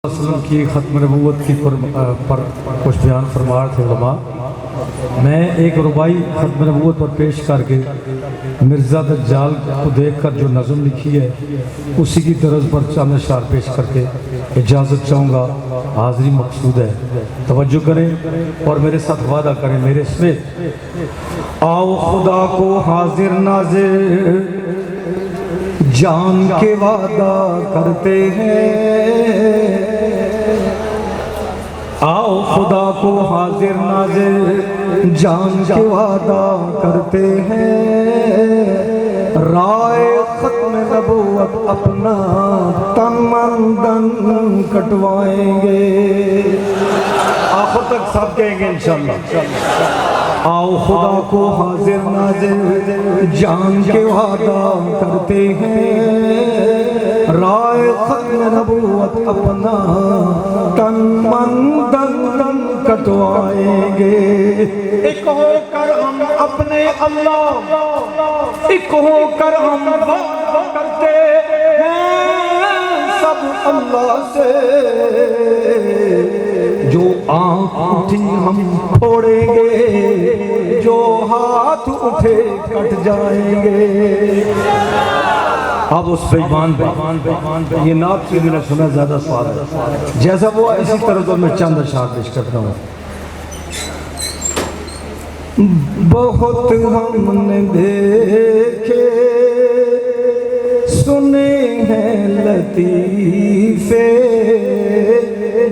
وسلم کی ختم نبوت کی پر کچھ بیان فرما تھے علماء. میں ایک ربائی ختم نبوت پر پیش کر کے مرزا دجال کو دیکھ کر جو نظم لکھی ہے اسی کی طرز پر چند اشعار پیش کر کے اجازت چاہوں گا. حاضری مقصود ہے, توجہ کریں اور میرے ساتھ وعدہ کریں میرے اس میں. آؤ خدا کو حاضر ناظر جان کے وعدہ کرتے ہیں, آؤ خدا کو حاضر ناظر جان کے وعدہ کرتے ہیں. رائے ختم نبوت اپنا تن من دن کٹوائیں گے. آخر تک سب کہیں گے انشاءاللہ. آؤ خدا کو حاضر ناظر جان کے وعدہ کرتے ہیں. رائے ختم نبوت اپنا تن من دن کٹوائیں گے. ایک ہو کر ہم اپنے اللہ, ایک ہو کر ہم وعدہ کرتے ہیں سب اللہ سے. جو آنکھ اٹھی ہم پھوڑیں گے, جو ہاتھ اٹھے کٹ جائیں گے. اب اس پہ ایمان پہ یہ نعت کی میں نے سنا زیادہ سوال ہے, جیسا وہ اسی طرح تو میں چند اشعار پیش کرتا ہوں. بہت ہم نے دیکھے سنے ہیں لطیفے,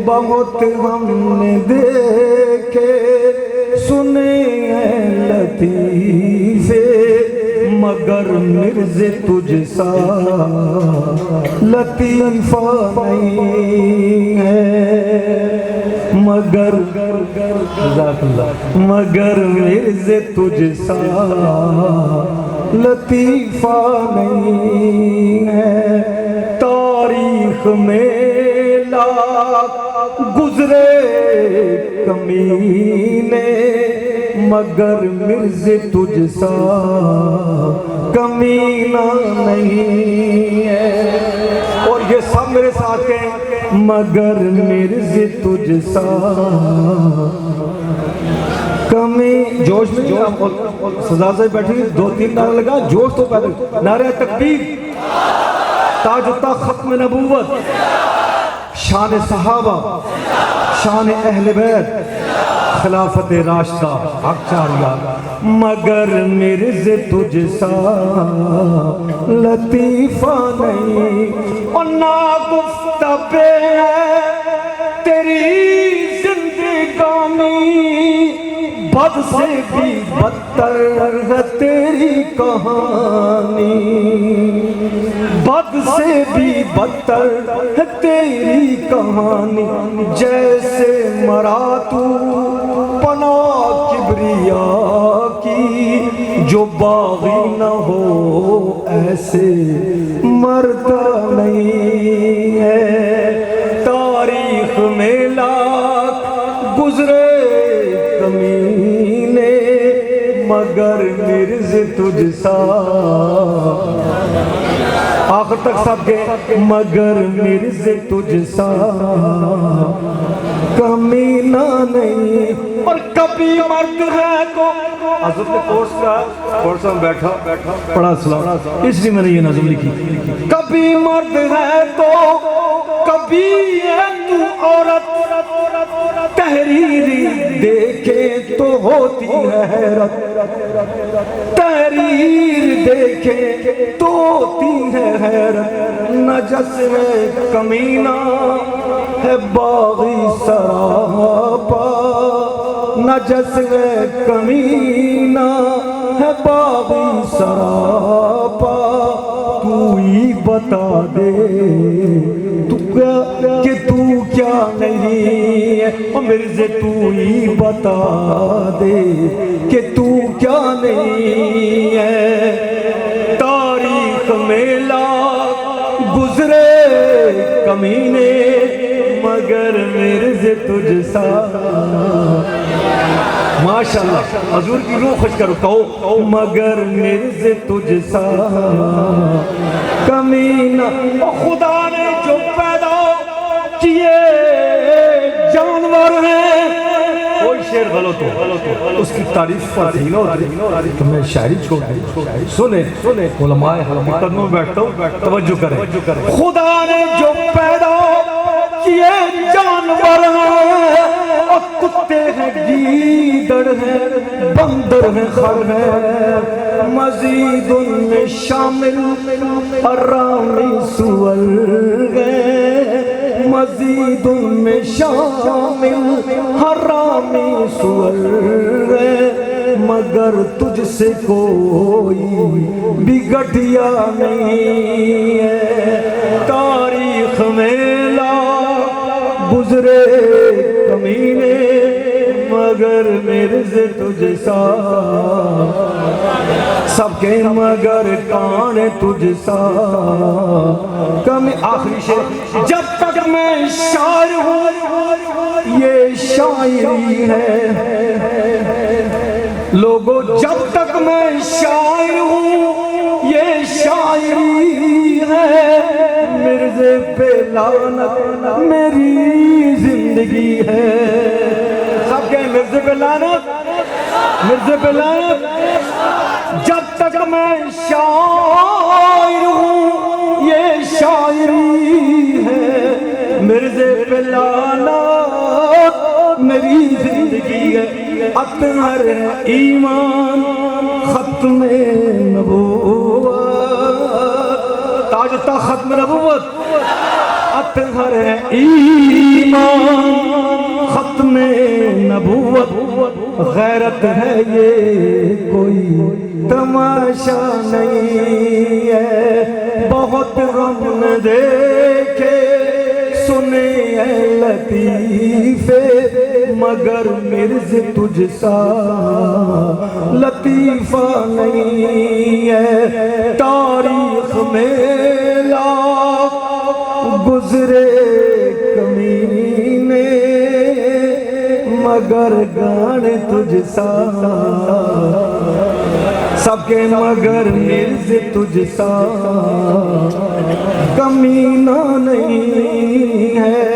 بہت ہم نے دیکھے سنے ہیں لطیفے, مگر مرز تجھ سا لطیفہ نہیں ہے. مگر مگر مرز تجھ سا لطیفہ نہیں ہے. تاریخ میں لاکھ گزرے کمینے, مگر مرز تجھ سا کمینہ نہیں ہے. اور یہ سب میرے ساتھ کہیں, مگر مرز تجھ سا کمی. جوش میں سزا سے بیٹھی دو تین نعرے لگا, جوش تو پیدا. نعرہ تکبیر, تاج و تاج ختم نبوت, شان صحابہ, شان اہل بیت, خلافت راشدہ حق چاریہ. مگر مرز تجھ سا لطیفہ نہیں. اور ناگفتہ پہ ہے تیری زندگانی, بد سے بھی بدتر ہے تیری کہانی. بد سے بھی بدتر ہے تیری کہانی. جیسے مرا تو پناہ کبریا کی, جو باغی نہ ہو ایسے مرتا نہیں ہے. تاریخ میں لاکھ گزرے کمینے, مگر مرز تجھ سا. آخر تک سب کے مگر مرز تجھ سا کمینہ نہیں. اور کبھی مرد ہے تو حضرت کورس میں بیٹھا پڑھا سلام, اس لیے میں نے یہ نظم لکھی. کبھی مرد ہے تو کبھی ہے تو عورت, تحریری دیکھے تو ہوتی ہے حیرت. تحریر دیکھے تو ہوتی ہے حیرت. نجس ہے کمینہ ہے باغی سراپا, نجس ہے کمینہ ہے باغی سراپا. تو ہی بتا دے کہ تو کیا نہیں ہے. اور مرز تو ہی بتا دے کہ تو کیا نہیں ہے. تاریخ میں لاکھ گزرے کمینے, مگر مرز تجھ سا. ماشاءاللہ حضور کی روح خوش کرو, کہو مگر مرز تجھ سا کمینہ. خدا نے جو پیدا کیے شعر غلط ہو اس کی تعریف پر تھی نہ تو میں شاعری چھوڑ دی. سنے علماء حق قدموں میں بیٹھتا ہوں, توجہ کریں. خدا نے جو پیدا کیے جانور ہیں, اور کتے ہیں, گیدڑ ہیں, بندر ہیں, خر ہیں, مزید ان میں شامل حرامی سور ہیں, مزید ان میں شامل حرامی سور ہیں, مگر تجھ سے کوئی بھی گھٹیا نہیں ہے. تاریخ میں گزرے کمینے مگر میرے سے تجھ سا, سب کے مگر کان تجھ سا کمی. آخری شعر, جب تک میں شاعر ہوں یہ شاعری ہے لوگوں, جب تک میں شاعر ہوں یہ شاعری ہے, مرزے پہ لعنت میری زندگی ہے. سب کہیں مرزے پہ لعنت, مرزے پہ لعنت. جب تک میں شاعر ہوں یہ شاعری ہے, مرزے پہ لعنت میری زندگی ہے. اطہر ہے ایمان ختم نبوت, تاج تا ختم نبوت. اطہر ہے ایمان ختم نبوت, غیرت ہے یہ کوئی تماشا نہیں ہے. بہت غم نے دیکھے سنے اے لطیفے, مگر مرز تجھ سا لطیفہ نہیں ہے. تاریخ میں لاکھ گزرے کمینے مگر گانے تجھ سا, سب کے مگر مرز تجھ سا کمینہ نہیں ہے.